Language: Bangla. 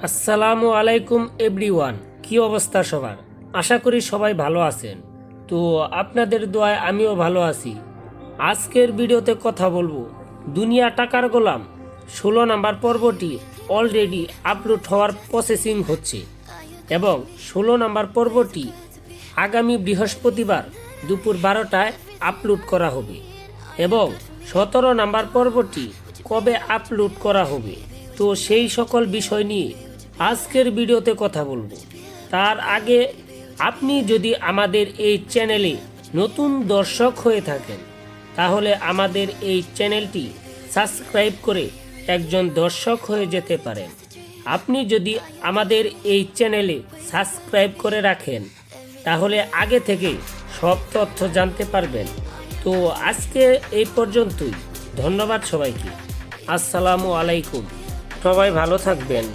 আসসালামু আলাইকুম এভরিওয়ান, কি অবস্থা সবার? আশা করি সবাই ভালো আছেন। তো আপনাদের দোয়ায় আমিও ভালো আছি। আজকের ভিডিওতে কথা বলবো দুনিয়া টাকার গোলাম 16 নাম্বার পর্বটি অলরেডি আপলোড হওয়ার প্রসেসিং হচ্ছে এবং 16 নাম্বার পর্বটি আগামী বৃহস্পতিবার দুপুর 12টায় আপলোড করা হবে এবং 17 নাম্বার পর্বটি কবে আপলোড করা হবে, তো সেই সকল বিষয় নিয়ে আজকের ভিডিওতে কথা বলবো। তার আগে আপনি যদি আমাদের এই চ্যানেলে নতুন দর্শক হয়ে থাকেন তাহলে আমাদের এই চ্যানেলটি সাবস্ক্রাইব করে একজন দর্শক হয়ে যেতে পারেন। আপনি যদি আমাদের এই চ্যানেলে সাবস্ক্রাইব করে রাখেন তাহলে আগে থেকে সব তথ্য জানতে পারবেন। তো আজকে এই পর্যন্তই। ধন্যবাদ সবাইকে। আসসালামু আলাইকুম। সবাই ভালো থাকবেন।